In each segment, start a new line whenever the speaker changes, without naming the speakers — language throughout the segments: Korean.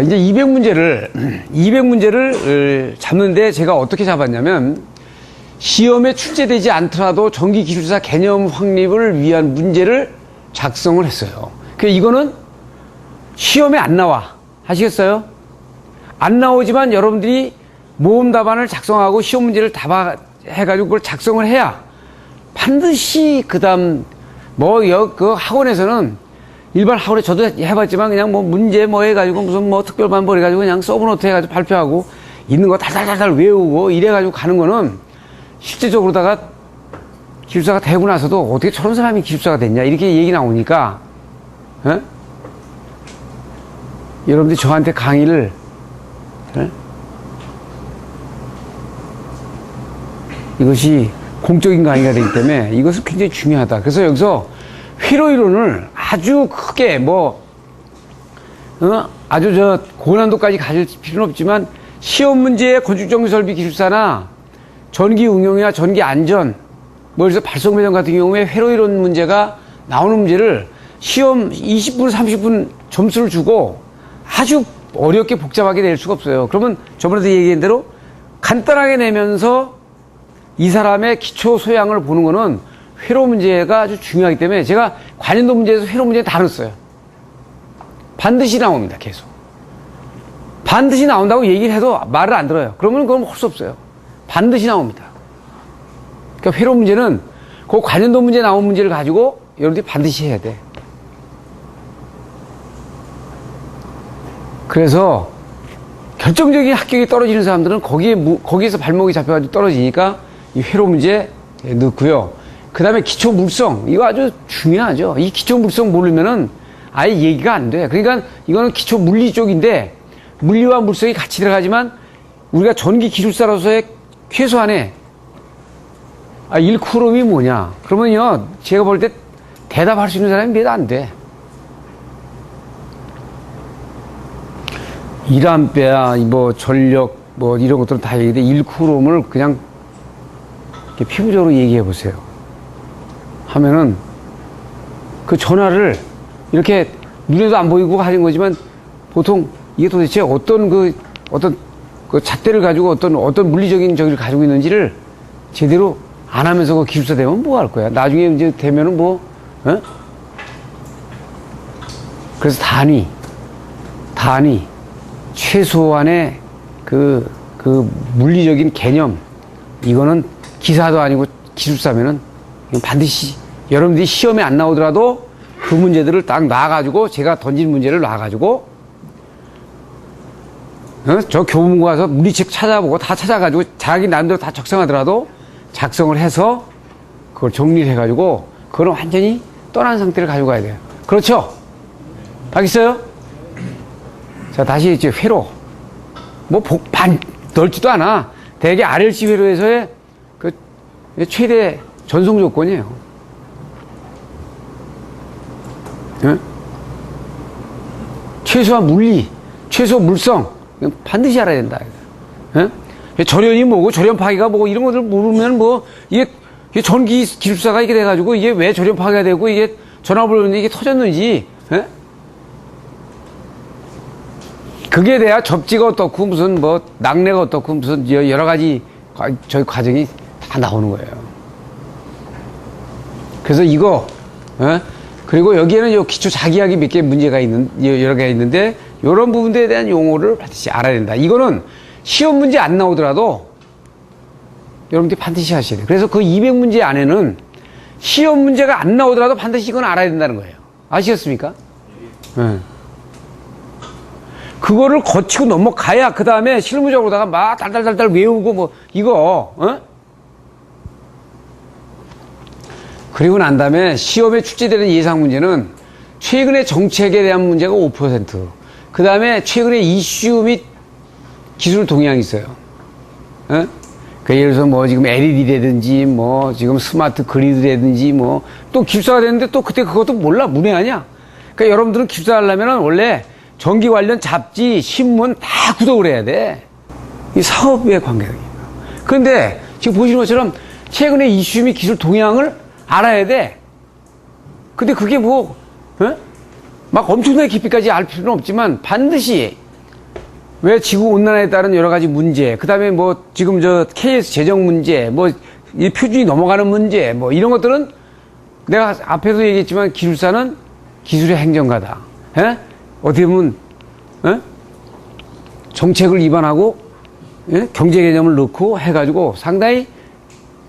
이제 200문제를 잡는데 제가 어떻게 잡았냐면, 시험에 출제되지 않더라도 전기기술사 개념 확립을 위한 문제를 작성을 했어요. 이거는 시험에 안 나와. 아시겠어요? 안 나오지만 여러분들이 모험 답안을 작성하고 시험 문제를 해가지고 그걸 작성을 해야 반드시 그 학원에서는 일반 학원에 저도 해봤지만 그냥 문제 해가지고 무슨 특별반 해가지고 그냥 서브노트 해가지고 발표하고 있는 거 달달달달 외우고 이래가지고 가는 거는 실제적으로다가 기술사가 되고 나서도 어떻게 저런 사람이 기술사가 됐냐 이렇게 얘기 나오니까 여러분들이 저한테 강의를 이것이 공적인 강의가 되기 때문에 이것은 굉장히 중요하다. 그래서 여기서 회로이론을 아주 크게 아주 고난도까지 가질 필요는 없지만 시험 문제의 건축정비설비 기술사나 전기 응용이나 전기 안전 그래서 발성 배정 같은 경우에 회로이론 문제가 나오는 문제를 시험 20분 30분 점수를 주고 아주 어렵게 복잡하게 낼 수가 없어요. 그러면 저번에도 얘기한 대로 간단하게 내면서 이 사람의 기초 소양을 보는 거는 회로 문제가 아주 중요하기 때문에 제가 관련도 문제에서 회로 문제 다 넣었어요. 반드시 나옵니다. 계속. 반드시 나온다고 얘기를 해도 말을 안 들어요. 그러면 그건 할 수 없어요. 반드시 나옵니다. 그러니까 회로 문제는 그 관련도 문제 나온 문제를 가지고 여러분들이 반드시 해야 돼. 그래서 결정적인 합격이 떨어지는 사람들은 거기에서 발목이 잡혀가지고 떨어지니까 이 회로 문제 넣고요. 그 다음에 기초 물성. 이거 아주 중요하죠. 이 기초 물성 모르면은 아예 얘기가 안 돼. 그러니까 이거는 기초 물리 쪽인데 물리와 물성이 같이 들어가지만 우리가 전기 기술사로서의 최소한의 1쿠럼이 뭐냐. 그러면요. 제가 볼 때 대답할 수 있는 사람이 몇 안 돼. 1A, 전력, 이런 것들은 다 얘기돼. 1쿠럼을 그냥 이렇게 피부적으로 얘기해 보세요. 하면은 그 전화를 이렇게 눈에도 안 보이고 하는 거지만 보통 이게 도대체 어떤 그 잣대를 가지고 어떤 물리적인 저기를 가지고 있는지를 제대로 안 하면서 그 기술사 되면 뭐 할 거야. 나중에 이제 되면은 그래서 단위 최소한의 그 물리적인 개념 이거는 기사도 아니고 기술사면은 반드시 여러분들이 시험에 안 나오더라도 그 문제들을 딱 놔가지고 제가 던진 문제를 놔가지고 저 교보문고 가서 물리책 찾아보고 다 찾아가지고 자기 나름대로 다 작성하더라도 작성을 해서 그걸 정리를 해가지고 그거는 완전히 떠난 상태를 가지고 가야 돼요. 그렇죠? 알겠어요? 자, 다시 이제 회로. 넓지도 않아. 대개 RLC 회로에서의 그 최대 전송 조건이에요. 최소한 물리, 최소 물성, 반드시 알아야 된다. 절연이 뭐고, 절연 파괴가 뭐고, 이런 것들 모르면 이게 전기 기술사가 이게 돼가지고, 이게 왜 절연 파괴가 되고, 이게 전압을 오는데 이게 터졌는지, 그게 돼야 접지가 어떻고, 무슨 낙뢰가 어떻고, 무슨 여러 가지 저희 과정이 다 나오는 거예요. 그래서 이거, 그리고 여기에는 기초 자기하기 몇 개 문제가 여러 개가 있는데, 이런 부분들에 대한 용어를 반드시 알아야 된다. 이거는 시험 문제 안 나오더라도 여러분들이 반드시 하셔야 돼요. 그래서 그 200문제 안에는 시험 문제가 안 나오더라도 반드시 이건 알아야 된다는 거예요. 아시겠습니까? 그거를 거치고 넘어가야 그 다음에 실무적으로다가 막 달달달달 외우고 이거 그리고 난 다음에 시험에 출제되는 예상 문제는 최근의 정책에 대한 문제가 5%. 그 다음에 최근의 이슈 및 기술 동향이 있어요. 예를 들어서 지금 LED라든지 지금 스마트 그리드라든지 또 기술사가 되는데 또 그때 그것도 몰라. 문외아냐. 그러니까 여러분들은 기술사 하려면은 원래 전기 관련 잡지, 신문 다 구독을 해야 돼. 이 사업의 관계입니다. 그런데 지금 보시는 것처럼 최근의 이슈 및 기술 동향을 알아야 돼. 근데 그게 막 엄청나게 깊이까지 알 필요는 없지만 반드시 왜 지구온난화에 따른 여러 가지 문제, 그 다음에 뭐 지금 저 KS 재정 문제, 뭐 이 표준이 넘어가는 문제, 뭐 이런 것들은 내가 앞에도 얘기했지만 기술사는 기술의 행정가다. 예? 어떻게 보면 예? 정책을 위반하고 예? 경제 개념을 넣고 해가지고 상당히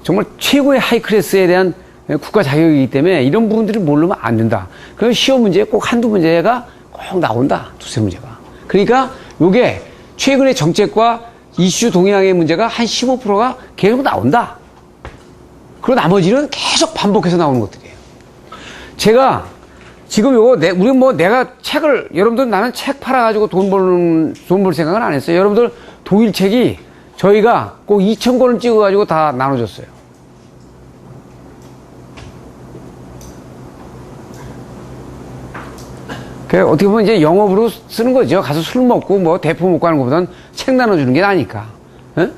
정말 최고의 하이클래스에 대한 국가 자격이기 때문에 이런 부분들을 모르면 안 된다. 그럼 시험 문제에 꼭 한두 문제가 꼭 나온다. 두세 문제가. 그러니까 요게 최근의 정책과 이슈 동향의 문제가 한 15%가 계속 나온다. 그리고 나머지는 계속 반복해서 나오는 것들이에요. 제가 지금 요거 우리 뭐 내가 책을 여러분들 나는 책 팔아가지고 돈 벌 생각은 안 했어요. 여러분들 동일책이 저희가 꼭 2,000권을 찍어가지고 다 나눠줬어요. 어떻게 보면 이제 영업으로 쓰는 거죠. 가서 술 먹고 뭐 대포 먹고 하는 것보다는 책 나눠주는 게 나으니까. 에?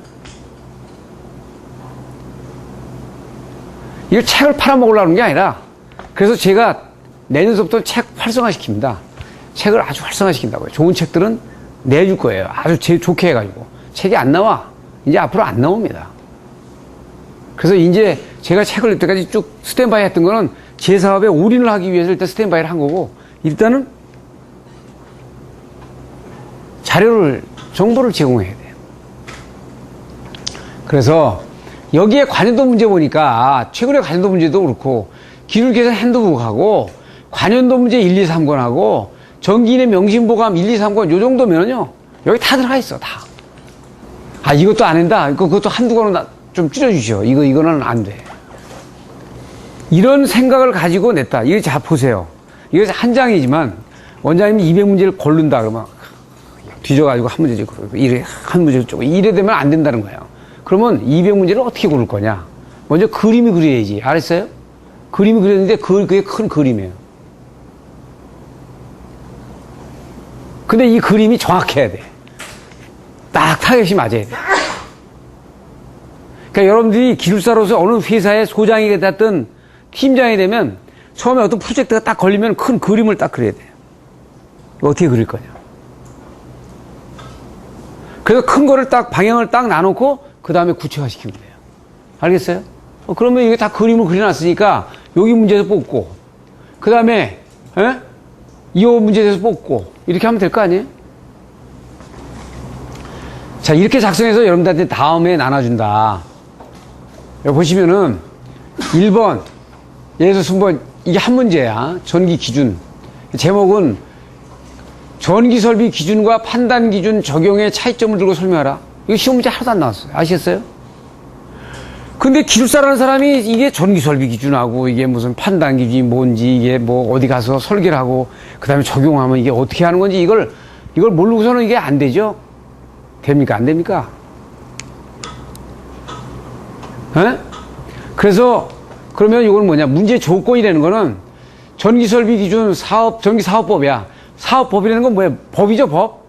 이걸 책을 팔아먹으려고 하는 게 아니라 그래서 제가 내년서부터 책 활성화시킵니다. 책을 아주 활성화시킨다고요. 좋은 책들은 내줄 거예요. 아주 제일 좋게 해가지고. 책이 안 나와. 이제 앞으로 안 나옵니다. 그래서 이제 제가 책을 이때까지 쭉 스탠바이 했던 거는 제 사업에 올인을 하기 위해서 일단 스탠바이를 한 거고 일단은 정보를 제공해야 돼요. 그래서 여기에 관련도 문제 보니까 최근에 관련도 문제도 그렇고 기술 계산 핸드북하고 관련도 문제 1, 2, 3권하고 정기인의 명심보감 1, 2, 3권 요 정도면요 여기 다 들어가 있어 다. 아 이것도 안 한다. 그것도 한두 권은 좀 줄여주시오. 이거는 안 돼. 이런 생각을 가지고 냈다. 이거 자 보세요. 이거 한 장이지만 원장님이 200문제를 고른다 그러면 뒤져가지고 한 문제 찍고 이래 한 문제 찍고 이래 되면 안 된다는 거예요. 그러면 200문제를 어떻게 고를 거냐? 먼저 그림이 그려야지. 알았어요? 그림이 그렸는데 그게 큰 그림이에요. 근데 이 그림이 정확해야 돼. 딱 타겟이 맞아야 돼. 그러니까 여러분들이 기술사로서 어느 회사의 소장이 됐든 팀장이 되면 처음에 어떤 프로젝트가 딱 걸리면 큰 그림을 딱 그려야 돼요. 어떻게 그릴 거냐. 그래서 큰 거를 딱 방향을 딱 나놓고 그 다음에 구체화시키면 돼요. 알겠어요? 그러면 이게 다 그림을 그려놨으니까 여기 문제에서 뽑고 그 다음에 이 문제에서 뽑고 이렇게 하면 될 거 아니에요? 자 이렇게 작성해서 여러분들한테 다음에 나눠준다. 여기 보시면은 1번 예를 들어서 뭐 이게 한 문제야. 전기 기준 제목은 전기설비 기준과 판단 기준 적용의 차이점을 들고 설명하라. 이거 시험 문제 하나도 안 나왔어요. 아시겠어요? 근데 기술사라는 사람이 이게 전기설비 기준하고 이게 무슨 판단 기준이 뭔지 이게 뭐 어디 가서 설계를 하고 그 다음에 적용하면 이게 어떻게 하는 건지 이걸 모르고서는 이게 안 되죠? 됩니까? 안 됩니까? 에? 그래서 그러면 이건 뭐냐? 문제 조건이라는 거는 전기설비 기준 전기사업법이야. 사업법이라는 건 뭐야? 법이죠, 법.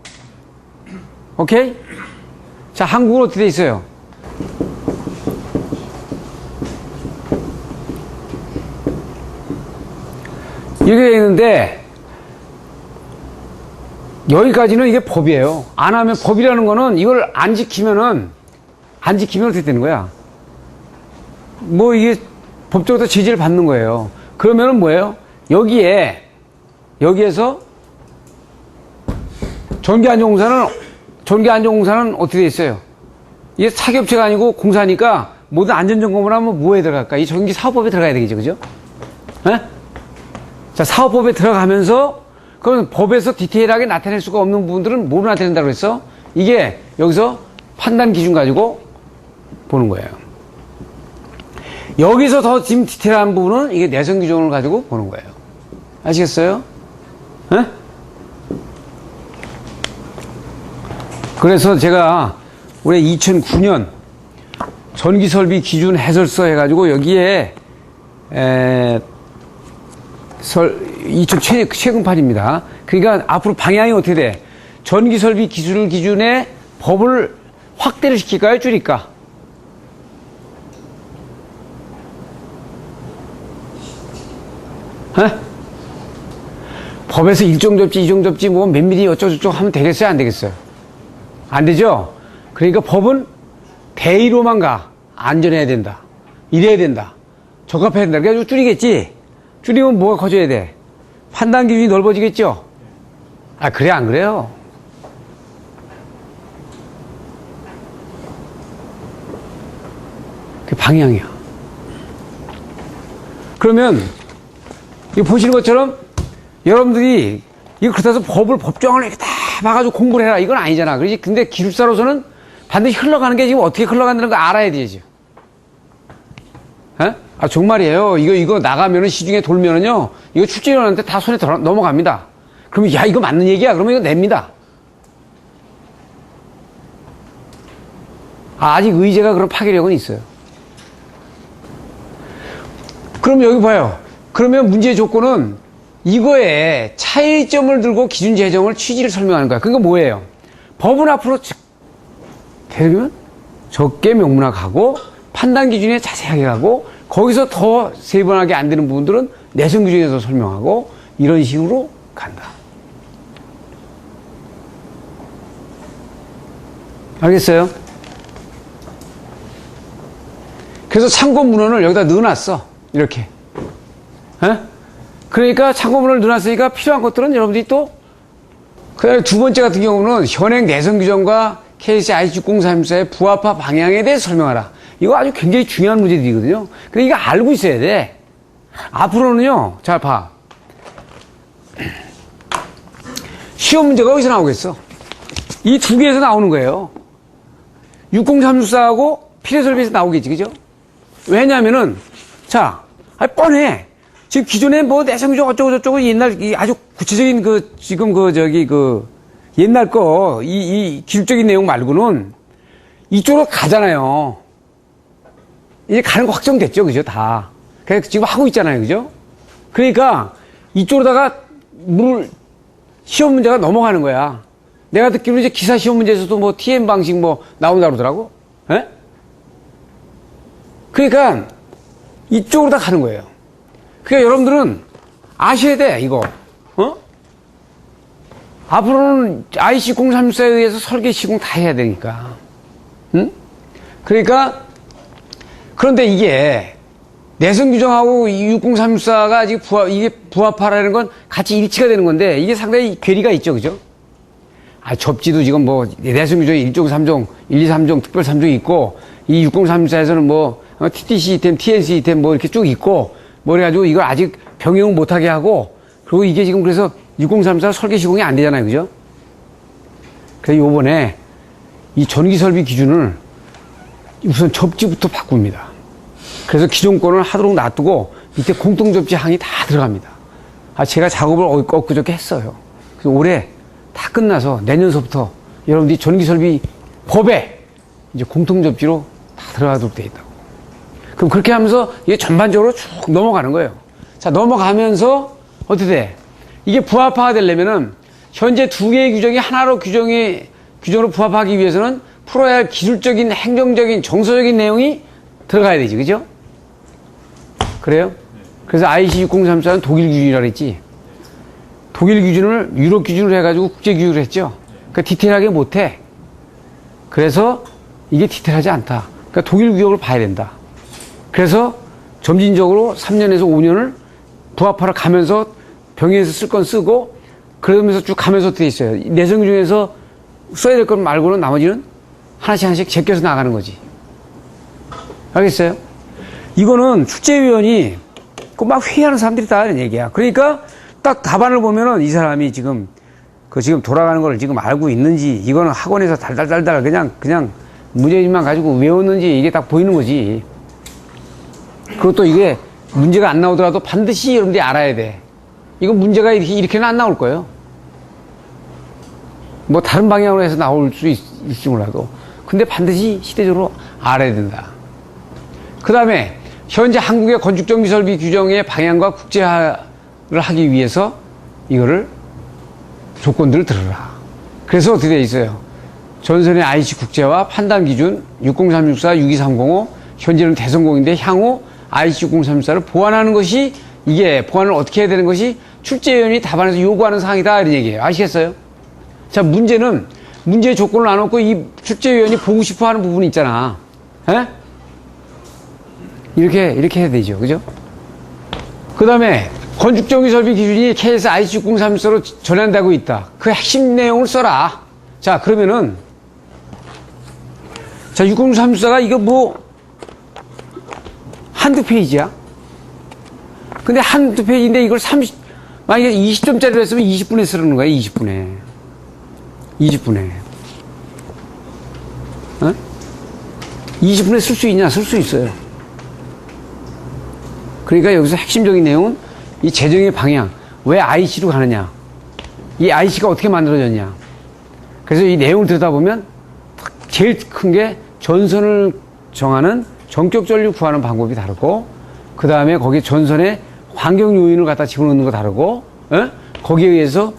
오케이? 자, 한국은 어떻게 돼 있어요? 이렇게 돼 있는데, 여기까지는 이게 법이에요. 안 하면 법이라는 거는 이걸 안 지키면 어떻게 되는 거야? 뭐 이게 법적으로 제재를 받는 거예요. 그러면은 뭐예요? 여기에서 전기안전공사는 어떻게 돼 있어요? 이게 사기업체가 아니고 공사니까 모든 안전점검을 하면 뭐에 들어갈까? 이 전기사업법에 들어가야 되겠죠, 그죠? 에? 자, 사업법에 들어가면서 그럼 법에서 디테일하게 나타낼 수가 없는 부분들은 뭐로 나타낸다고 그랬어? 이게 여기서 판단 기준 가지고 보는 거예요. 여기서 더 지금 디테일한 부분은 이게 내성 규정을 가지고 보는 거예요. 아시겠어요? 에? 그래서 제가 올해 2009년 전기설비 기준 해설서 해가지고 여기에 2000 최근판입니다. 그러니까 앞으로 방향이 어떻게 돼? 전기설비 기술 기준의 법을 확대를 시킬까요? 줄일까? 법에서 일정 접지, 이정 접지, 뭐 몇 미리 어쩌고저쩌고 하면 되겠어요? 안 되겠어요? 안 되죠? 그러니까 법은 대의로만 가. 안전해야 된다. 이래야 된다. 적합해야 된다. 그래가지고 줄이겠지? 줄이면 뭐가 커져야 돼? 판단 기준이 넓어지겠죠? 아, 그래, 안 그래요? 그 방향이야. 그러면, 이거 보시는 것처럼, 여러분들이, 이거 그렇다고 해서 법조항을 이렇게 다 봐가지고 공부를 해라. 이건 아니잖아. 그렇지? 근데 기술사로서는 반드시 흘러가는 게 지금 어떻게 흘러간다는 거 알아야 되죠. 에? 아, 정말이에요. 이거 나가면은 시중에 돌면은요, 이거 출제위원한테 다 손에 넘어갑니다. 그러면, 야, 이거 맞는 얘기야. 그러면 이거 냅니다. 아, 아직 의제가 그런 파괴력은 있어요. 그럼 여기 봐요. 그러면 문제의 조건은 이거에 차이점을 들고 기준 제정을 취지를 설명하는 거야. 그러니까 뭐예요? 법은 앞으로 되면 적게 명문화하고 판단 기준에 자세하게 가고 거기서 더 세분하게 안 되는 부분들은 내성 규정에서 설명하고 이런 식으로 간다. 알겠어요? 그래서 참고 문헌을 여기다 넣어놨어. 이렇게. 에? 그러니까 참고 문헌을 넣어놨으니까 필요한 것들은 여러분들이 또, 그 다음에 두 번째 같은 경우는 현행 내성 규정과 KC IC6034의 부합화 방향에 대해서 설명하라. 이거 아주 굉장히 중요한 문제들이거든요. 근데 이거 알고 있어야 돼. 앞으로는요, 잘 봐. 시험 문제가 어디서 나오겠어? 이 두 개에서 나오는 거예요. 60364하고 필해설비에서 나오겠지, 그죠? 왜냐면은, 자, 뻔해. 지금 기존에 뭐 내성규정 어쩌고저쩌고 옛날, 아주 구체적인 옛날 이 기술적인 내용 말고는 이쪽으로 가잖아요. 이제 가는 거 확정됐죠, 그죠? 다. 그래서 지금 하고 있잖아요, 그죠? 그러니까 이쪽으로다가 시험 문제가 넘어가는 거야. 내가 듣기로 이제 기사 시험 문제에서도 뭐 TM 방식 뭐 나온다 그러더라고. 예? 그러니까 이쪽으로 다 가는 거예요. 그러니까 여러분들은 아셔야 돼, 이거. 어? 앞으로는 IC034에 의해서 설계 시공 다 해야 되니까. 응? 그러니까, 그런데 이게 내성 규정하고 60364가 이게 부합하라는 건 같이 일치가 되는 건데 이게 상당히 괴리가 있죠, 그죠? 아, 접지도 지금 뭐 내성 규정이 1종, 3종, 1, 2, 3종, 특별 3종이 있고 이 6034에서는 뭐 TTC 이템, TNC 이템 뭐 이렇게 쭉 있고 뭐 그래가지고 이걸 아직 병행을 못하게 하고 그리고 이게 지금 그래서 6034 설계 시공이 안 되잖아요, 그죠? 그래서 요번에 이 전기 설비 기준을 우선 접지부터 바꿉니다. 그래서 기존권을 하도록 놔두고 밑에 공통 접지 항이 다 들어갑니다. 아, 제가 작업을 엊그저께 했어요. 그래서 올해 다 끝나서 내년서부터 여러분들이 전기 설비 법에 이제 공통 접지로 다 들어가도록 돼 있다고. 그럼 그렇게 하면서 이게 전반적으로 쭉 넘어가는 거예요. 자, 넘어가면서 어떻게 돼? 이게 부합화가 되려면은 현재 두 개의 규정이 하나로 규정으로 부합하기 위해서는 풀어야 할 기술적인, 행정적인, 정서적인 내용이 들어가야 되지, 그죠? 그래요? 그래서 IC6034는 독일 기준이라 그랬지. 독일 기준을 유럽 기준으로 해가지고 국제 기준으로 했죠. 그러니까 디테일하게 못해. 그래서 이게 디테일하지 않다. 그러니까 독일 규격을 봐야 된다. 그래서 점진적으로 3년에서 5년을 부합화를 가면서 병행해서 쓸 건 쓰고 그러면서 쭉 가면서 돼 있어요. 내성 중에서 써야 될 것 말고는 나머지는 하나씩 제껴서 나가는 거지. 알겠어요? 이거는 출제위원이 꼭 막 회의하는 사람들이 다 하는 얘기야. 그러니까 딱 답안을 보면은 이 사람이 지금 지금 돌아가는 걸 지금 알고 있는지 이거는 학원에서 달달달달 그냥 문제집만 가지고 외웠는지 이게 딱 보이는 거지. 그리고 또 이게 문제가 안 나오더라도 반드시 여러분들이 알아야 돼. 이거 문제가 이렇게는 안 나올 거예요. 뭐 다른 방향으로 해서 나올 수 있을지 몰라도. 근데 반드시 시대적으로 알아야 된다. 그 다음에 현재 한국의 건축정비설비 규정의 방향과 국제화를 하기 위해서 이거를 조건들을 들어라. 그래서 어떻게 되어 있어요? 전선의 IC 국제화 판단 기준 60364, 62305 현재는 대성공인데 향후 IC 6034를 보완하는 것이 이게 보완을 어떻게 해야 되는 것이 출제위원이 답안에서 요구하는 사항이다 이런 얘기예요. 아시겠어요? 자, 문제의 조건을 안 놓고 이 출제위원이 보고 싶어 하는 부분이 있잖아. 에? 이렇게 해야 되죠. 그죠? 그 다음에 건축정비 설비 기준이 KS IC603로 전환되고 있다. 그 핵심 내용을 써라. 자, 그러면은, 자, 603가 이거 뭐, 한두 페이지야? 근데 한두 페이지인데 이걸 만약에 20점짜리로 했으면 20분에 쓰는 거야, 20분에. 20분에. 어? 20분에 쓸 수 있냐? 쓸 수 있어요. 그러니까 여기서 핵심적인 내용은 이 재정의 방향. 왜 IC로 가느냐? 이 IC가 어떻게 만들어졌냐? 그래서 이 내용을 들여다보면 제일 큰 게 전선을 정하는 전격 전류 구하는 방법이 다르고, 그 다음에 거기에 전선에 환경 요인을 갖다 집어넣는 거 다르고, 거기에 의해서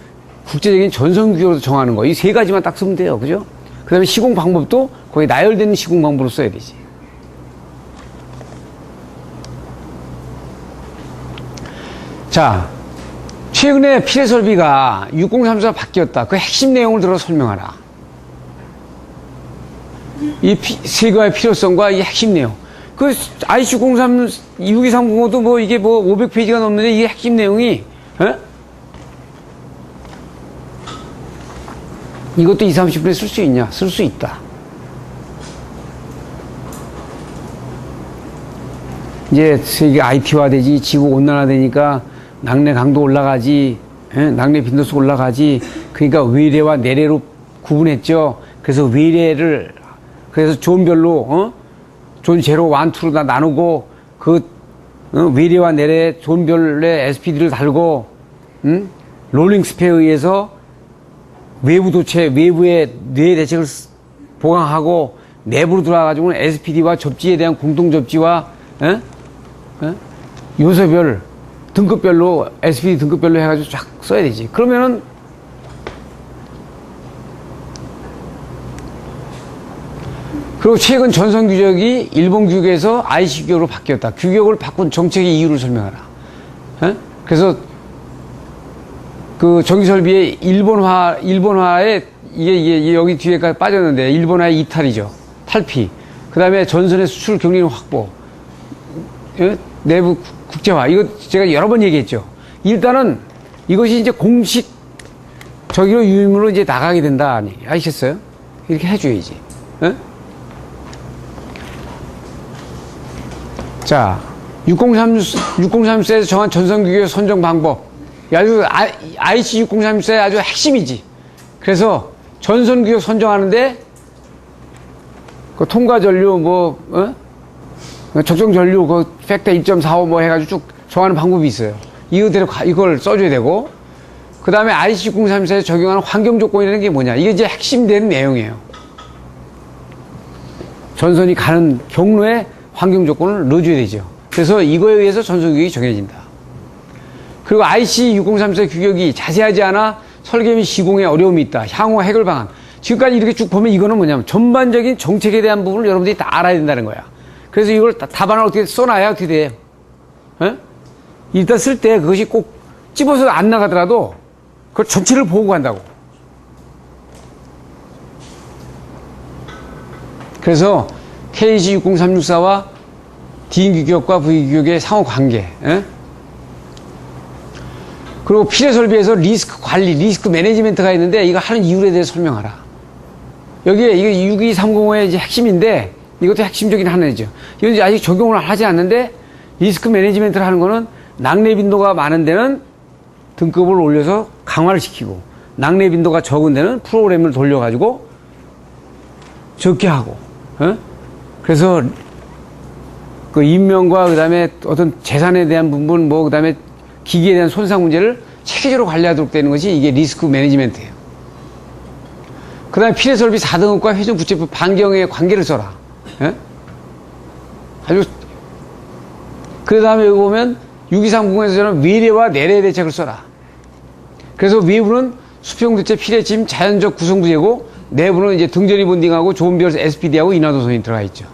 국제적인 전선 규격으로 정하는 거. 이 세 가지만 딱 쓰면 돼요. 그죠? 그 다음에 시공 방법도 거기 나열되는 시공 방법으로 써야 되지. 자, 최근에 피해 설비가 6034가 바뀌었다. 그 핵심 내용을 들어 설명하라. 이 세가의 필요성과 이 핵심 내용. 그 IC03, 62305도 뭐 이게 뭐 500페이지가 넘는데 이게 핵심 내용이, 이것도 20, 30분에 쓸 수 있냐? 쓸 수 있다. 이제 세계 IT화 되지, 지구 온난화 되니까 낙뢰 강도 올라가지, 낙뢰 빈도수 올라가지. 그러니까 외래와 내래로 구분했죠. 그래서 그래서 존별로, 존 제로, 원, 투로 다 나누고, 외래와 내래 존별의 SPD를 달고, 롤링 스페어에 의해서 외부의 뇌 대책을 보강하고, 내부로 들어와가지고는 SPD와 접지에 대한 공동 접지와, 요소별, 등급별로, SPD 등급별로 해가지고 쫙 써야 되지. 그러면은, 그리고 최근 전선 규격이 일본 규격에서 IC 규격으로 바뀌었다. 규격을 바꾼 정책의 이유를 설명하라. 그래서 그 전기설비의 일본화에 이게 여기 뒤에까지 빠졌는데 일본화의 이탈이죠. 탈피. 그 다음에 전선의 수출 경리는 확보. 내부 국제화. 이거 제가 여러 번 얘기했죠. 일단은 이것이 이제 공식 저기로 유인으로 이제 나가게 된다. 아시겠어요? 이렇게 해줘야지. 자, 6034에서 정한 전선 규격 선정 방법. 아주 IC 6034의 아주 핵심이지. 그래서 전선 규격 선정하는데 그 통과 전류 적정 전류 그 팩터 1.45 뭐 해가지고 쭉 정하는 방법이 있어요. 이걸 써줘야 되고, 그 다음에 IC 6034에 적용하는 환경 조건이라는 게 뭐냐? 이게 이제 핵심되는 내용이에요. 전선이 가는 경로에 환경 조건을 넣어줘야 되죠. 그래서 이거에 의해서 전선 규격이 정해진다. 그리고 IC 6034 규격이 자세하지 않아 설계 및 시공에 어려움이 있다. 향후 해결 방안. 지금까지 이렇게 쭉 보면 이거는 뭐냐면 전반적인 정책에 대한 부분을 여러분들이 다 알아야 된다는 거야. 그래서 이걸 답안을 어떻게 써놔야 어떻게 돼요? 일단 쓸 때 그것이 꼭 집어서 안 나가더라도 그걸 전체를 보고 간다고. 그래서 KG 60364와 DIN 규격과 V 규격의 상호 관계. 그리고 피해 설비에서 리스크 관리, 리스크 매니지먼트가 있는데 이거 하는 이유에 대해서 설명하라. 여기에 이거 62305의 이제 핵심인데 이것도 핵심적인 하나죠. 이건 이제 아직 적용을 하지 않는데 리스크 매니지먼트를 하는 거는 낙뢰 빈도가 많은 데는 등급을 올려서 강화를 시키고 낙뢰 빈도가 적은 데는 프로그램을 돌려가지고 적게 하고. 그래서 그 인명과 그 다음에 어떤 재산에 대한 부분 그 다음에 기기에 대한 손상 문제를 체계적으로 관리하도록 되는 것이 이게 리스크 매니지먼트예요. 그 다음에 피해 설비 4등급과 회전 부채법 반경의 관계를 써라. 아주, 그 다음에 여기 보면 6230에서는 외래와 내래 대책을 써라. 그래서 외부는 수평 대체 피뢰짐 자연적 구성부재고 내부는 이제 등전이 본딩하고 조은별 SPD하고 인하도선이 들어가 있죠.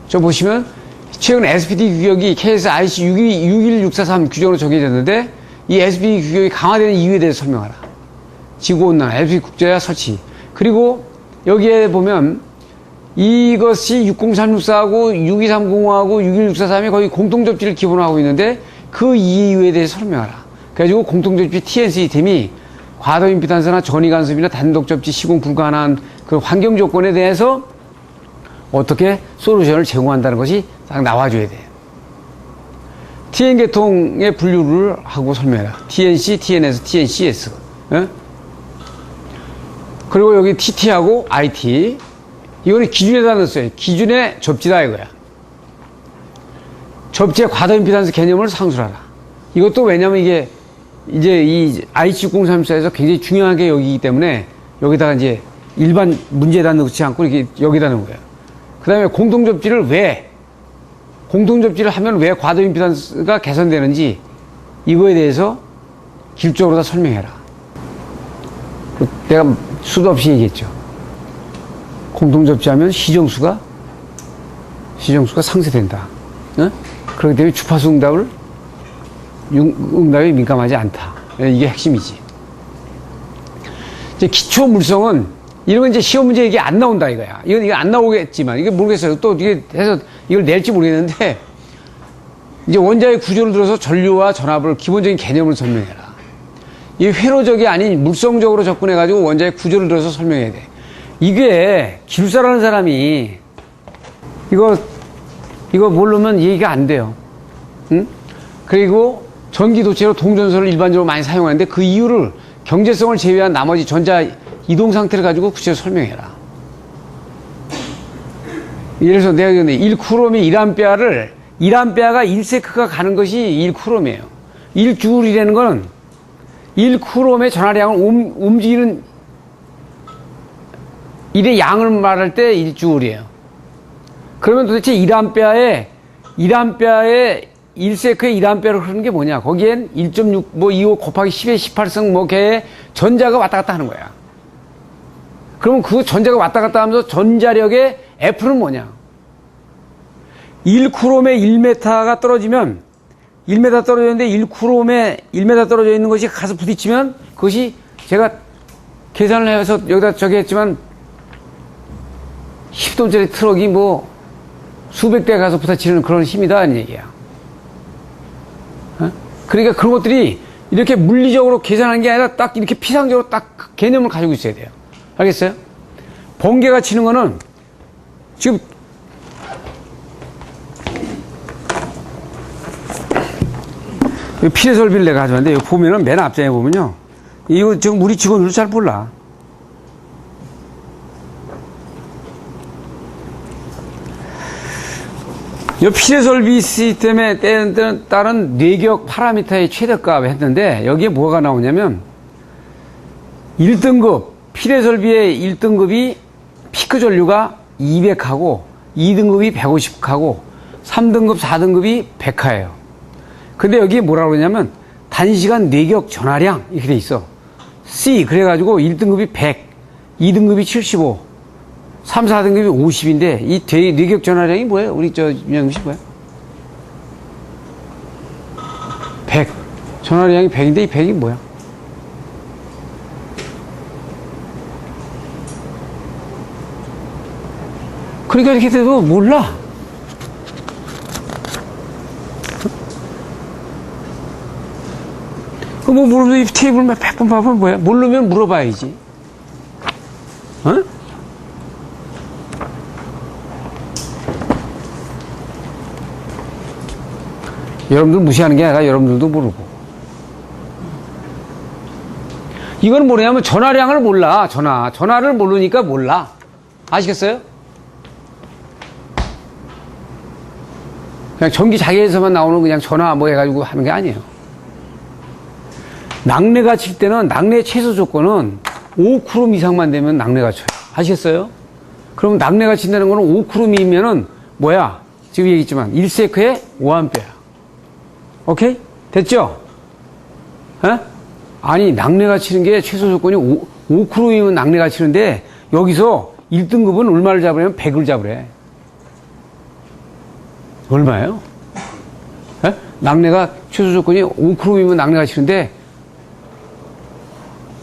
저 보시면 최근 SPD 규격이 KS IC 61643 규정으로 정해졌는데 이 SB 규격이 강화되는 이유에 대해서 설명하라. 지구온난화, SB 국제화 설치. 그리고 여기에 보면 이것이 60364하고 6230하고 61643이 거의 공통접지를 기본으로 하고 있는데 그 이유에 대해서 설명하라. 그래가지고 공통접지 TNC 시스템이 과도 임피단스나 전위 간섭이나 단독 접지 시공 불가능한 그 환경 조건에 대해서 어떻게 솔루션을 제공한다는 것이 딱 나와줘야 돼. TN 계통의 분류를 하고 설명해라. TNC, TNS, TNCS. 예? 그리고 여기 TT하고 IT. 이거는 기준에다 넣었어요. 기준의 접지다 이거야. 접지의 과도 임피단스 개념을 상술하라. 이것도 왜냐면 이게 이제 이 IC6034에서 굉장히 중요하게 여기기 때문에 여기다가 이제 일반 문제에다 넣지 않고 이렇게 여기다 넣은 거예요. 그 다음에 공통접지를 왜, 공통접지를 하면 왜 과도 임피단스가 개선되는지 이거에 대해서 길적으로 다 설명해라. 내가 수도 없이 얘기했죠. 공통접지하면 시정수가 상쇄된다. 어? 그렇기 때문에 주파수 응답에 민감하지 않다. 이게 핵심이지. 이제 기초 물성은 이런 건 이제 시험 문제 이게 안 나온다 이거야. 이거 안 나오겠지만 이게 모르겠어요. 또 이게 해서 이걸 낼지 모르겠는데 이제 원자의 구조를 들어서 전류와 전압을 기본적인 개념을 설명해라. 이 회로적이 아닌 물성적으로 접근해가지고 원자의 구조를 들어서 설명해야 돼. 이게 기술사라는 사람이 이거 모르면 얘기가 안 돼요. 응? 그리고 전기도체로 동전선을 일반적으로 많이 사용하는데 그 이유를 경제성을 제외한 나머지 전자 이동 상태를 가지고 구체적으로 설명해라. 예를 들어서 내가 얘기했는데 1쿠롬이 1A가 1세크가 가는 것이 1쿠롬이에요. 1주울이라는 거는 1쿠롬의 전하량을 움직이는 일의 양을 말할 때 1주울이에요. 그러면 도대체 1A의 1세크에 1A를 흐르는 게 뭐냐? 거기엔 1.6, 25 곱하기 10의 18성 개의 전자가 왔다 갔다 하는 거야. 그러면 그 전자가 왔다 갔다 하면서 전자력의 F는 뭐냐? 1쿠롬에 1m가 떨어지면 1m 떨어졌는데 1쿠롬에 1m 떨어져 있는 것이 가서 부딪히면 그것이 제가 계산을 해서 여기다 저기 했지만 10톤짜리 트럭이 수백 대 가서 부딪히는 그런 힘이다 하는 얘기야. 어? 그러니까 그런 것들이 이렇게 물리적으로 계산하는 게 아니라 딱 이렇게 피상적으로 딱 개념을 가지고 있어야 돼요. 알겠어요? 번개가 치는 거는 지금 피레설비를 내가 가져왔는데 여기 보면은 맨 앞장에 보면요. 이거 지금 우리 직원들도 잘 몰라. 이 피레설비 시스템에 따른 뇌격 파라미터의 최대값 했는데 여기에 뭐가 나오냐면 1등급 피레설비의 1등급이 피크 전류가 200하고 2등급이 150하고 3등급 4등급이 100하예요. 근데 여기에 뭐라고 그러냐면 단시간 뇌격 전하량 이렇게 돼 있어. C 그래가지고 1등급이 100, 2등급이 75, 3, 4등급이 50인데 이 뇌격 전하량이 뭐예요? 우리 윤영민 씨 뭐예요? 100. 전하량이 100인데 이 100이 뭐야? 그러니까 이렇게 돼도 몰라. 모르면 이 테이블만 100번 봐보면 뭐야? 모르면 물어봐야지. 어? 여러분들 무시하는 게 아니라 여러분들도 모르고. 이건 뭐냐면 전하량을 몰라. 전하를 모르니까 몰라. 아시겠어요? 그냥 전기 자기에서만 나오는 그냥 전하 해가지고 하는 게 아니에요. 낙뢰가 칠 때는 낙뢰 최소 조건은 5쿠롬 이상만 되면 낙뢰가 쳐요. 아시겠어요? 그럼 낙뢰가 친다는 거는 5쿠롬이면은 뭐야? 지금 얘기했지만 1세크에 5A. 오케이? 됐죠? 에? 아니 낙뢰가 치는 게 최소 조건이 5쿠롬이면 낙뢰가 치는데 여기서 1등급은 얼마를 잡으려면 100을 잡으래. 얼마예요? 에? 낙뢰가 최소 조건이 5쿠름이면 낙뢰가 치는데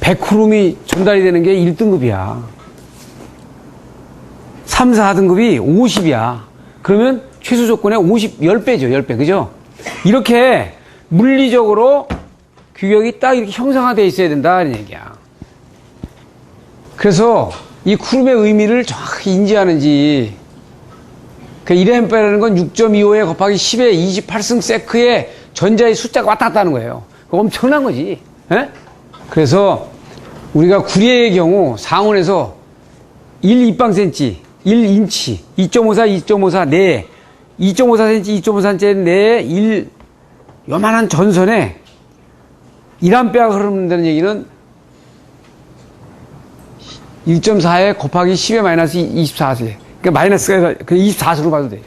100쿠름이 전달이 되는 게 1등급이야. 3, 4등급이 50이야. 그러면 최소 조건의 10배죠. 10배. 그죠? 이렇게 물리적으로 규격이 딱 이렇게 형상화되어 있어야 된다는 얘기야. 그래서 이 쿠름의 의미를 정확히 인지하는지, 그 1A라는 건 6.25에 곱하기 10의 28승 세크의 전자의 숫자가 왔다 갔다 하는 거예요. 그거 엄청난 거지. 에? 그래서 우리가 구리의 경우 상온에서 1 입방센치, 1인치, 2.54, 2.54, 네, 2.54cm, 2.54cm 내에 1, 요만한 전선에 1A가 흐른다는 얘기는 1.4에 곱하기 10의 마이너스 24세. 그러니까 마이너스가 24수로 봐도 돼요.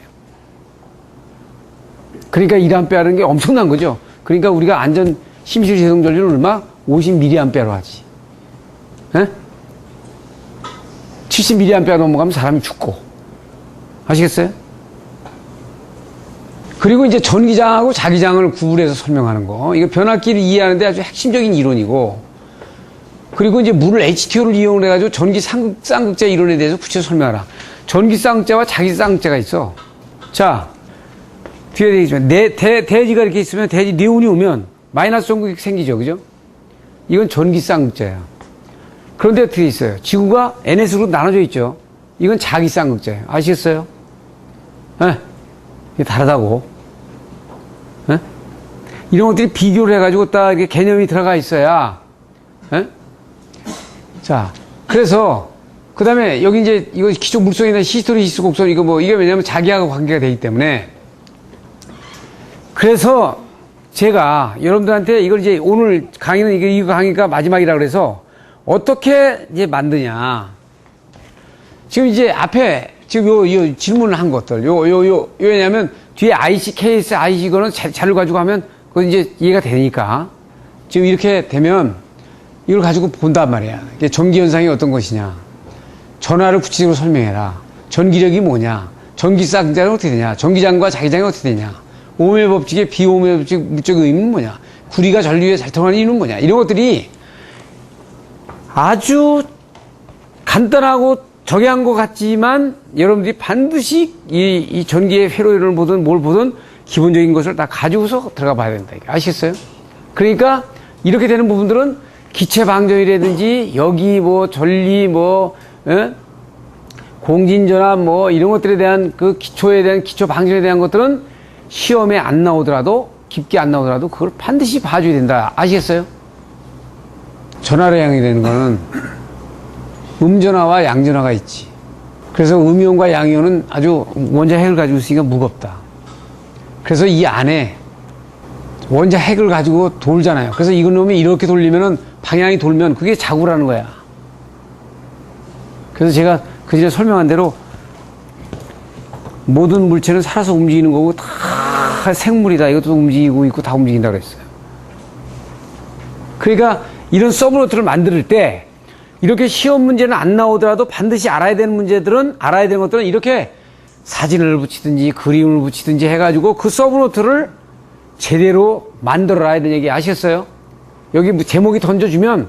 그러니까 1A라는 게 엄청난 거죠. 그러니까 우리가 안전 심실 제동 전류는 얼마? 50mA로 하지. 에? 70mA 넘어가면 사람이 죽고. 아시겠어요? 그리고 이제 전기장하고 자기장을 구분해서 설명하는 거. 이거 변압기를 이해하는데 아주 핵심적인 이론이고. 그리고 이제 물을 H2O를 이용해가지고 전기 쌍극자 이론에 대해서 구체적으로 설명하라. 전기 쌍극자와 자기 쌍극자가 있어. 자, 뒤에 되겠지만, 대지가 이렇게 있으면 대지 네온이 오면 마이너스 전극이 생기죠. 그죠? 이건 전기 쌍극자야. 그런데 어떻게 있어요? 지구가 NS로 나눠져 있죠. 이건 자기 쌍극자예요. 아시겠어요? 예? 이게 다르다고. 예? 이런 것들이 비교를 해가지고 딱 이렇게 개념이 들어가 있어야. 예? 자, 그래서 그 다음에 여기 이제 이거 기초 물속이나 히스토리시스 곡선 이거 뭐 이게 왜냐면 자기하고 관계가 되기 때문에. 그래서 제가 여러분들한테 이걸 이제 오늘 강의는 이거 강의가 마지막이라 그래서 어떻게 이제 만드냐. 지금 이제 앞에 지금 요 질문을 한 것들 왜냐면 뒤에 IC, KS, IC 이거는 자료를 가지고 하면 그건 이제 이해가 되니까 지금 이렇게 되면 이걸 가지고 본단 말이야. 이게 전기 현상이 어떤 것이냐. 전화를 구체적으로 설명해라. 전기력이 뭐냐. 전기 쌍극자는 어떻게 되냐. 전기장과 자기장이 어떻게 되냐. 오음의 법칙의 비오음의 법칙 물적 의미는 뭐냐. 구리가 전류에 잘 통하는 이유는 뭐냐. 이런 것들이 아주 간단하고 정의한 것 같지만 여러분들이 반드시 이 전기의 회로를 보든 뭘 보든 기본적인 것을 다 가지고서 들어가 봐야 된다. 아시겠어요? 그러니까 이렇게 되는 부분들은 기체 방정이라든지 여기 뭐 전리 뭐 공진전압 뭐 이런 것들에 대한 그 기초에 대한 기초 방정에 대한 것들은 시험에 안 나오더라도 깊게 안 나오더라도 그걸 반드시 봐줘야 된다. 아시겠어요? 전하로 향이 되는 거는 음전화와 양전화가 있지. 그래서 음이온과 양이온은 아주 원자 핵을 가지고 있으니까 무겁다. 그래서 이 안에 원자 핵을 가지고 돌잖아요. 그래서 이놈이 이렇게 돌리면은 방향이 돌면 그게 자구라는 거야. 그래서 제가 그 전에 설명한 대로 모든 물체는 살아서 움직이는 거고 다 생물이다. 이것도 움직이고 있고 다 움직인다 그랬어요. 그러니까 이런 서브노트를 만들 때 이렇게 시험 문제는 안 나오더라도 반드시 알아야 되는 문제들은 알아야 되는 것들은 이렇게 사진을 붙이든지 그림을 붙이든지 해가지고 그 서브노트를 제대로 만들어놔야 되는 얘기 아시겠어요? 여기 제목이 던져주면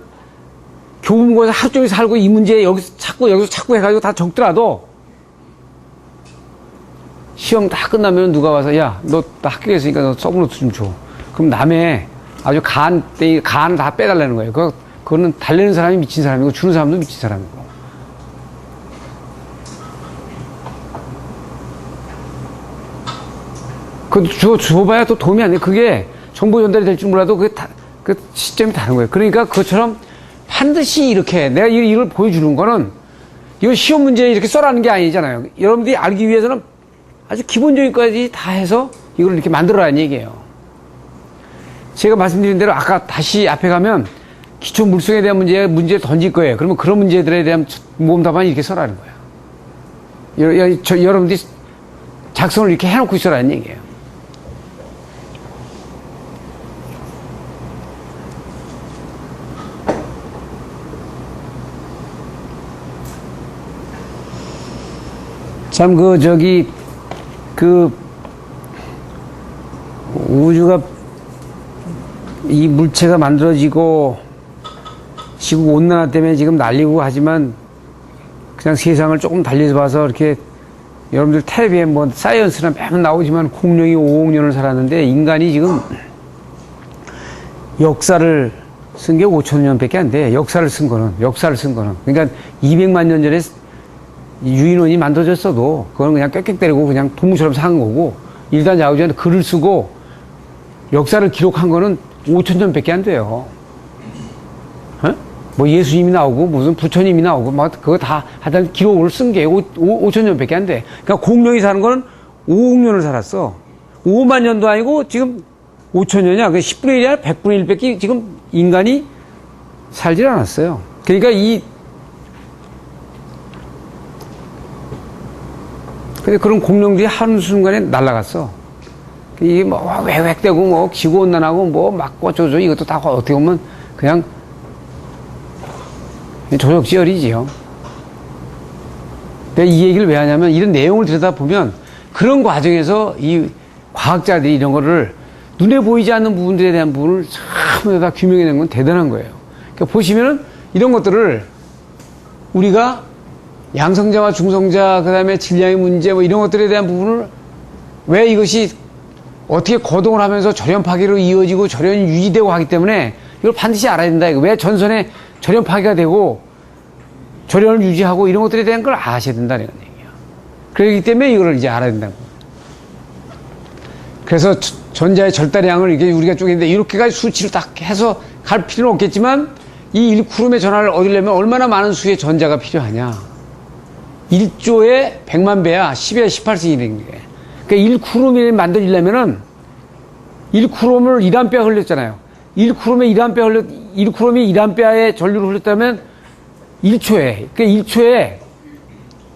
교보문고에서 하루 종일 살고 이 문제 여기서 찾고 해가지고 다 적더라도 시험 다 끝나면 누가 와서 야, 너 나 합격했으니까 너 서브노트 좀 줘. 그럼 남의 아주 간을 다 빼달라는 거예요. 그거는 달래는 사람이 미친 사람이고 주는 사람도 미친 사람이고. 그거 줘봐야 또 도움이 안 돼. 그게 정보 전달이 될 줄 몰라도 그 시점이 다른 거예요. 그러니까 그것처럼 반드시 이렇게 내가 이걸 보여주는 거는 이거 시험 문제에 이렇게 써라는 게 아니잖아요. 여러분들이 알기 위해서는 아주 기본적인 것까지 다 해서 이걸 이렇게 만들어라는 얘기예요. 제가 말씀드린 대로 아까 다시 앞에 가면 기초 물성에 대한 문제를 던질 거예요. 그러면 그런 문제들에 대한 모범 답안이 이렇게 써라는 거예요. 여러분들이 작성을 이렇게 해놓고 있어라는 얘기예요. 참, 우주가 이 물체가 만들어지고 지구 온난화 때문에 지금 난리고 하지만 그냥 세상을 조금 달리서 봐서 이렇게 여러분들 텔레비에 뭐 사이언스나 매번 나오지만 공룡이 5억 년을 살았는데 인간이 지금 역사를 쓴 게 5천 년밖에 안 돼. 역사를 쓴 거는. 그러니까 200만 년 전에 유인원이 만들어졌어도 그건 그냥 꽥꽥 때리고 그냥 동물처럼 사는 거고 일단 야구전에 글을 쓰고 역사를 기록한 거는 5천 년밖에 안 돼요. 어? 뭐 예수님이 나오고 무슨 부처님이 나오고 막 그거 다 하여튼 기록을 쓴 게 5천 년밖에 안 돼. 그러니까 공룡이 사는 거는 5억 년을 살았어. 5만 년도 아니고 지금 5천 년이야. 그 10분의 1이야 100분의 1밖에 지금 인간이 살질 않았어요. 그러니까 근데 그런 공룡들이 한순간에 날아갔어. 이게 뭐 획획되고 뭐 지구온난하고 뭐 막 어쩌고 이것도 다 어떻게 보면 그냥 조력지열이지요. 내가 이 얘기를 왜 하냐면 이런 내용을 들여다보면 그런 과정에서 이 과학자들이 이런 거를 눈에 보이지 않는 부분들에 대한 부분을 참 다 규명해낸 건 대단한 거예요. 그러니까 보시면은 이런 것들을 우리가 양성자와 중성자, 그 다음에 질량의 문제, 뭐 이런 것들에 대한 부분을 왜 이것이 어떻게 거동을 하면서 절연 파괴로 이어지고 절연이 유지되고 하기 때문에 이걸 반드시 알아야 된다. 이거 왜 전선에 절연 파괴가 되고 절연을 유지하고 이런 것들에 대한 걸 아셔야 된다는 얘기예요. 그렇기 때문에 이걸 이제 알아야 된다는 거예요. 그래서 전자의 절단량을 이렇게 우리가 쪼개는데 이렇게까지 수치를 딱 해서 갈 필요는 없겠지만 이 1쿠름의 전하를 얻으려면 얼마나 많은 수의 전자가 필요하냐. 1조에 100만 배야 10에 18승이 된 게. 그러니까 1쿠름을 만들려면은 1쿠름을 1암페어 흘렸잖아요. 1쿠름이 1암페어의 전류를 흘렸다면 1초에, 그러니까 1초에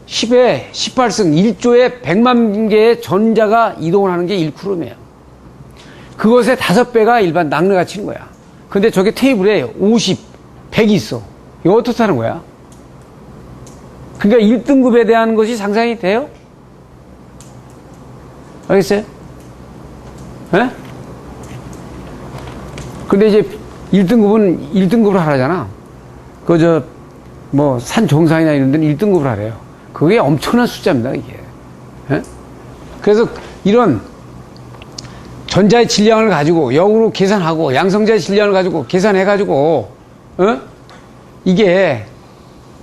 10에 18승, 1조에 100만 개의 전자가 이동을 하는 게 1쿠름이에요. 그것의 5배가 일반 낙뢰가 치는 거야. 근데 저게 테이블에 50, 100이 있어. 이거 어떻게 하는 거야? 그러니까 1등급에 대한 것이 상상이 돼요? 알겠어요? 예? 근데 이제 1등급은 1등급으로 하라잖아. 뭐, 산 정상이나 이런 데는 1등급으로 하래요. 그게 엄청난 숫자입니다, 이게. 예? 그래서 이런 전자의 질량을 가지고 역으로 계산하고 양성자의 질량을 가지고 계산해가지고, 어? 이게,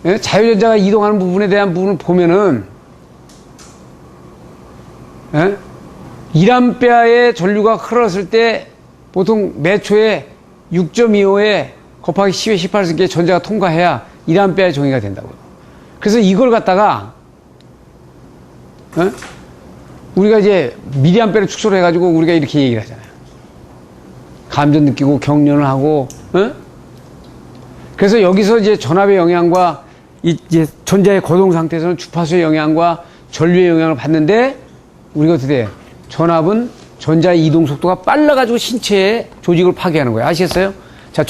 예? 자유전자가 이동하는 부분에 대한 부분을 보면은, 예? 1암페어의 전류가 흘렀을 때 보통 매 초에 6.25에 곱하기 10의 18개 전자가 통과해야 1암페어의 정의가 된다고요. 그래서 이걸 갖다가 우리가 이제 미리암페어를 축소를 해가지고 우리가 이렇게 얘기를 하잖아요. 감전 느끼고 경련을 하고, 그래서 여기서 이제 전압의 영향과 이제 전자의 거동 상태에서는 주파수의 영향과 전류의 영향을 받는데 우리가 어떻게 돼? 전압은 전자의 이동 속도가 빨라가지고 신체의 조직을 파괴하는 거예요. 아시겠어요? 자,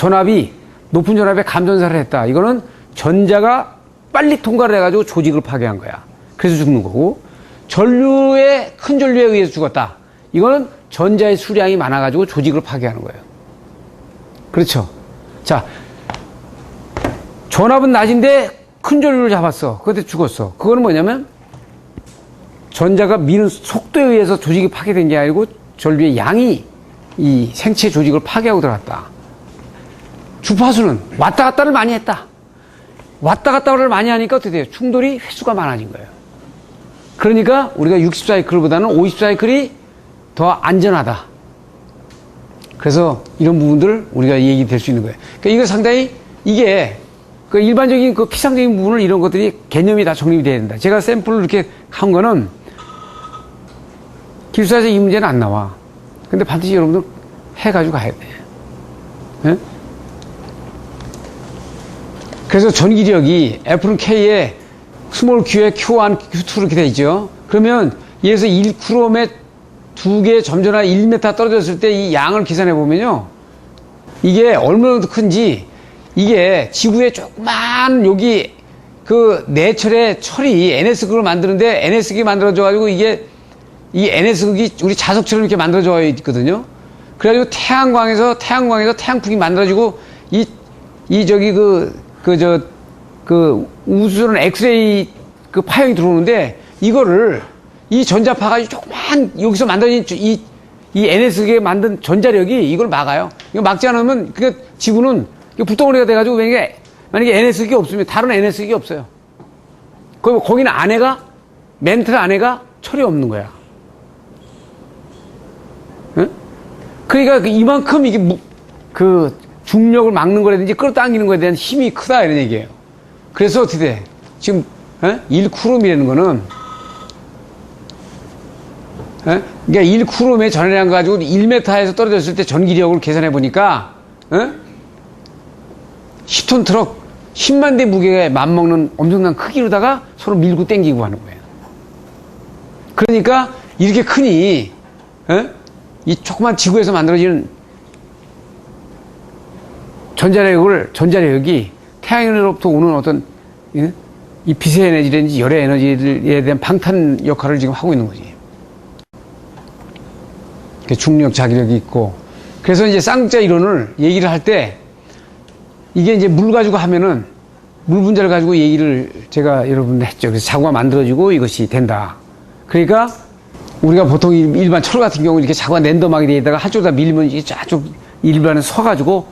높은 전압에 감전사를 했다. 이거는 전자가 빨리 통과를 해가지고 조직을 파괴한 거야. 그래서 죽는 거고, 큰 전류에 의해서 죽었다. 이거는 전자의 수량이 많아가지고 조직을 파괴하는 거예요. 그렇죠? 자, 전압은 낮은데 큰 전류를 잡았어. 그때 죽었어. 그거는 뭐냐면 전자가 미는 속도에 의해서 조직이 파괴된 게 아니고 전류의 양이 이 생체 조직을 파괴하고 들어갔다. 주파수는 왔다 갔다를 많이 했다. 왔다 갔다를 많이 하니까 어떻게 돼요? 충돌이 횟수가 많아진 거예요. 그러니까 우리가 60사이클보다는 50사이클이 더 안전하다. 그래서 이런 부분들을 우리가 얘기될 수 있는 거예요. 그러니까 이거 상당히 이게 그 일반적인 그 피상적인 부분을 이런 것들이 개념이 다 정립이 돼야 된다. 제가 샘플을 이렇게 한 거는 기술사에서 이 문제는 안 나와. 근데 반드시 여러분들 해가지고 가야 돼. 네? 그래서 전기력이 F는 K에 스몰 Q에 Q1, Q2 이렇게 돼 있죠. 그러면 예에서 1쿠럼에 2개의 점전화 1m 떨어졌을 때 이 양을 계산해 보면요. 이게 얼마나 큰지 이게 지구에 조그만 여기 그 내철의 철이 NS극을 만드는데 NS극이 만들어져 가지고 이게 이 NS극이 우리 자석처럼 이렇게 만들어져 있거든요. 그래가지고 태양광에서 태양풍이 만들어지고 우주선 엑스레이 그 파형이 들어오는데 이거를 이 전자파가 조그만 여기서 만들어진 이 NS게 만든 전자력이 이걸 막아요. 이거 막지 않으면 지구는 불덩어리가 돼가지고 만약에 NS기 없으면 다른 NS기 없어요. 거기는 멘틀 안에가 철이 없는 거야. 응? 그러니까 이만큼 이게 중력을 막는 거라든지 끌어당기는 거에 대한 힘이 크다 이런 얘기예요. 그래서 어떻게 돼? 지금 1쿠lum이라는 거는 그러니까 1쿠lum의 전해량 가지고 1m에서 떨어졌을 때 전기력을 계산해 보니까 10톤 트럭 10만 대 무게에 맞먹는 엄청난 크기로다가 서로 밀고 땡기고 하는 거예요. 그러니까 이렇게 크니 이 조그만 지구에서 만들어지는 전자력이 태양으로부터 오는 어떤 이 빛의 에너지라든지 열의 에너지에 대한 방탄 역할을 지금 하고 있는 거지. 중력 자기력이 있고. 그래서 이제 쌍자 이론을 얘기를 할 때 이게 이제 물 가지고 하면은 물 분자를 가지고 얘기를 제가 여러분들 했죠. 그래서 자구가 만들어지고 이것이 된다. 그러니까 우리가 보통 일반 철 같은 경우 이렇게 자구가 랜덤하게 되어 있다가 한쪽에다 밀면 이게 쫙쭉 일반에 서가지고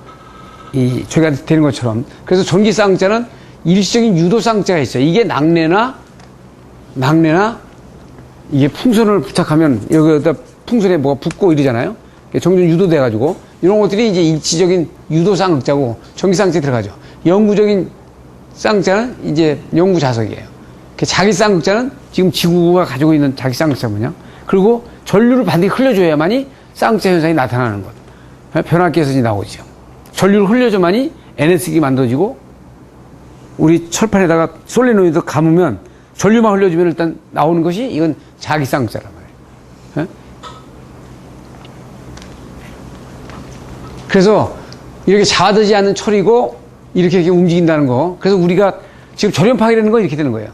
저기가 되는 것처럼. 그래서 전기 쌍자는 일시적인 유도 쌍자가 있어요. 이게 낙뢰나 이게 풍선을 부착하면 여기다 풍선에 뭐가 붙고 이러잖아요. 점점 유도돼가지고 이런 것들이 이제 일시적인 유도 쌍자고 전기 쌍자에 들어가죠. 영구적인 쌍자는 이제 영구 자석이에요. 자기 쌍자는 지금 지구가 가지고 있는 자기 쌍자군요. 그리고 전류를 반드시 흘려줘야만이 쌍자 현상이 나타나는 것. 변압기에서 나오죠. 전류를 흘려줘만이 NS기 만들어지고 우리 철판에다가 솔레노이드 감으면 전류만 흘려주면 일단 나오는 것이 이건 자기 쌍자란 말이에요. 그래서 이렇게 자아되지 않는 철이고 이렇게 움직인다는 거. 그래서 우리가 지금 전염파괴라는 건 이렇게 되는 거예요.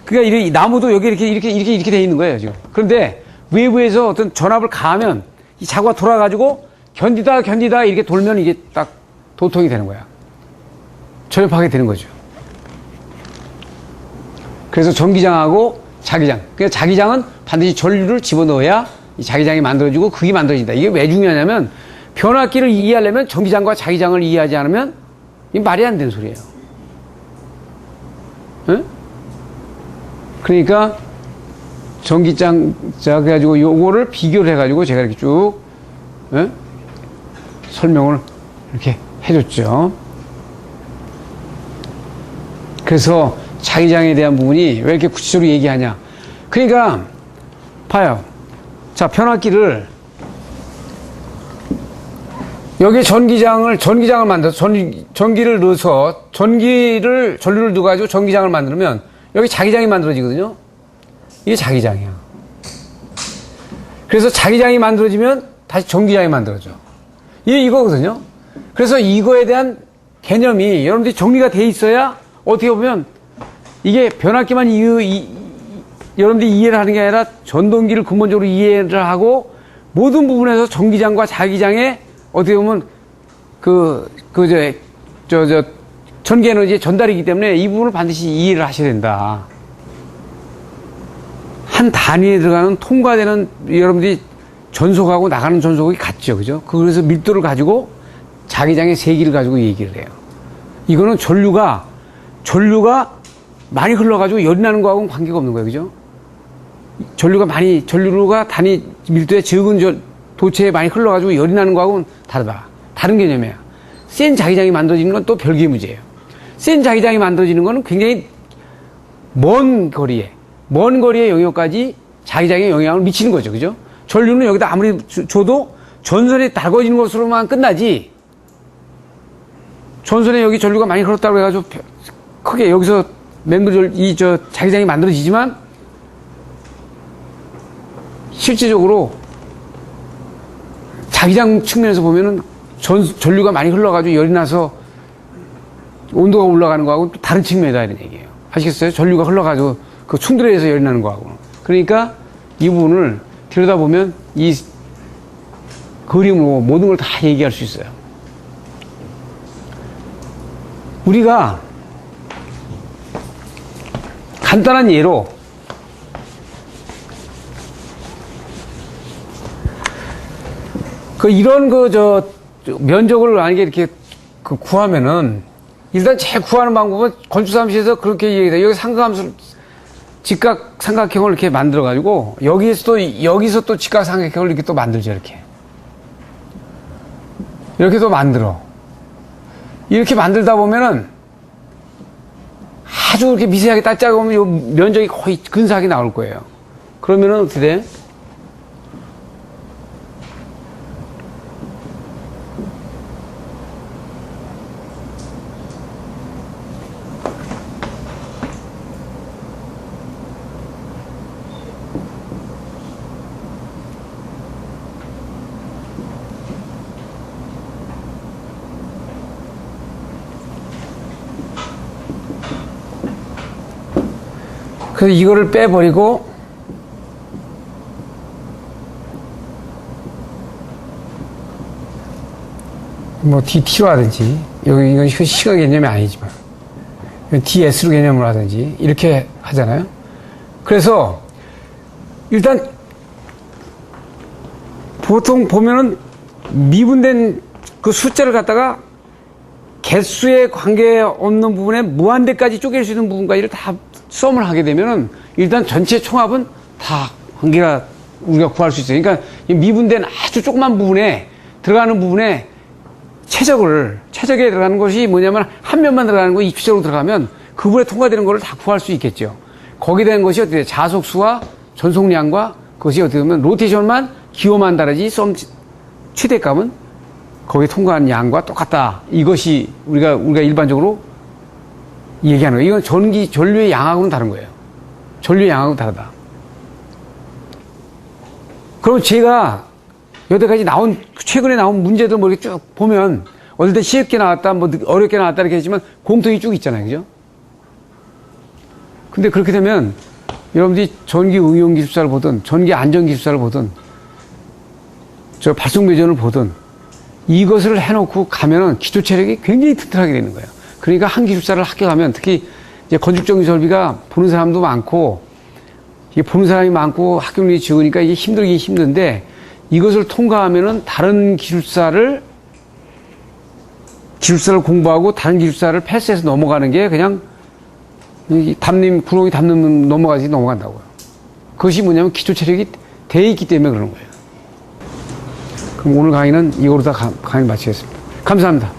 그러니까 이 나무도 여기 이렇게 돼 있는 거예요, 지금. 그런데 외부에서 어떤 전압을 가하면 이 자구가 돌아가지고 견디다 이렇게 돌면 이게 딱 도통이 되는 거야. 전염파괴 되는 거죠. 그래서 전기장하고 자기장. 그러니까 자기장은 반드시 전류를 집어넣어야 이 자기장이 만들어지고 그게 만들어진다. 이게 왜 중요하냐면 변압기를 이해하려면 전기장과 자기장을 이해하지 않으면 이게 말이 안 되는 소리예요. 응? 그러니까 전기장 그래가지고 요거를 비교를 해가지고 제가 이렇게 쭉 설명을 이렇게 해줬죠. 그래서 자기장에 대한 부분이 왜 이렇게 구체적으로 얘기하냐. 그러니까 봐요. 자, 변압기를 여기 전류를 넣어서 전류를 넣어가지고 전기장을 만들면 여기 자기장이 만들어지거든요. 이게 자기장이야. 그래서 자기장이 만들어지면 다시 전기장이 만들어져. 이거거든요. 그래서 이거에 대한 개념이 여러분들이 정리가 돼 있어야 어떻게 보면 이게 변압기만 여러분들이 이해를 하는 게 아니라 전동기를 근본적으로 이해를 하고 모든 부분에서 전기장과 자기장에 어떻게 보면 전기 에너지의 전달이기 때문에 이 부분을 반드시 이해를 하셔야 된다. 한 단위에 들어가는 통과되는 여러분들이 전속하고 나가는 전속이 같죠. 그죠? 그래서 밀도를 가지고 자기장의 세기를 가지고 얘기를 해요. 이거는 전류가 많이 흘러가지고 열이 나는 거하고는 관계가 없는 거예요. 그죠? 전류가 단위 밀도의 적은 도체에 많이 흘러가지고 열이 나는 거하고는 다르다. 다른 개념이에요. 센 자기장이 만들어지는 건 또 별개의 문제예요. 센 자기장이 만들어지는 거는 굉장히 먼 거리에 영역까지 자기장에 영향을 미치는 거죠. 그죠? 전류는 여기다 아무리 줘도 전선에 달궈지는 것으로만 끝나지, 전선에 여기 전류가 많이 흘렀다고 해가지고 크게 여기서 자기장이 만들어지지만 실질적으로 자기장 측면에서 보면은 전류가 많이 흘러가지고 열이 나서 온도가 올라가는 거하고 또 다른 측면이다 이런 얘기예요. 아시겠어요? 전류가 흘러가지고 그 충돌해서 열이 나는 거하고. 그러니까 이 부분을 들여다보면 그림으로 모든 걸 다 얘기할 수 있어요. 우리가 간단한 예로 이런 면적을 만약에 이렇게 구하면은 일단 제일 구하는 방법은 건축사무실에서 그렇게 얘기해요. 여기 삼각함수 직각 삼각형을 이렇게 만들어 가지고 여기서 또 직각 삼각형을 이렇게 또 만들죠. 이렇게 또 만들어. 이렇게 만들다 보면은 아주 이렇게 미세하게 딱 짜보면 요 면적이 거의 근사하게 나올 거예요. 그러면은 어떻게 돼? 그래서 이거를 빼버리고 뭐 DT로 하든지 이건 시각 개념이 아니지만 DS로 개념으로 하든지 이렇게 하잖아요. 그래서 일단 보통 보면은 미분된 그 숫자를 갖다가 개수에 관계없는 부분에 무한대까지 쪼갤 수 있는 부분까지를 다 썸을 하게 되면은 일단 전체 총합은 다 관계가 우리가 구할 수 있어요. 그러니까 미분된 아주 조그만 부분에 들어가는 부분에 최적에 들어가는 것이 뭐냐면 한 면만 들어가는 거 입체적으로 들어가면 그 부분에 통과되는 거를 다 구할 수 있겠죠. 거기에 대한 것이 어떻게 돼? 자속수와 전속량과 그것이 어떻게 보면 로테이션만 기호만 다르지 최대값은 거기에 통과한 양과 똑같다. 이것이 우리가 일반적으로 얘기하는 거예요. 이건 전류의 양하고는 다른 거예요. 전류의 양하고는 다르다. 그럼 제가 여태까지 최근에 나온 문제들 뭐 이렇게 쭉 보면, 어릴 때 쉽게 나왔다, 뭐 어렵게 나왔다 이렇게 했지만 공통이 쭉 있잖아요. 그죠? 근데 그렇게 되면 여러분들이 전기 응용 기술사를 보든, 전기 안전 기술사를 보든, 발송 배전을 보든, 이것을 해놓고 가면은 기초 체력이 굉장히 튼튼하게 되는 거예요. 그러니까 한 기술사를 학교 가면 특히 이제 건축적인 설비가 보는 사람도 많고, 이게 보는 사람이 많고 학교물이 적으니까 이게 힘든데, 이것을 통과하면은 다른 기술사를 공부하고 다른 기술사를 패스해서 넘어가는 게 그냥 구렁이 담는 넘어가지 넘어간다고요. 그것이 뭐냐면 기초 체력이 돼 있기 때문에 그러는 거예요. 그럼 오늘 강의는 이거로 다 강의 마치겠습니다. 감사합니다.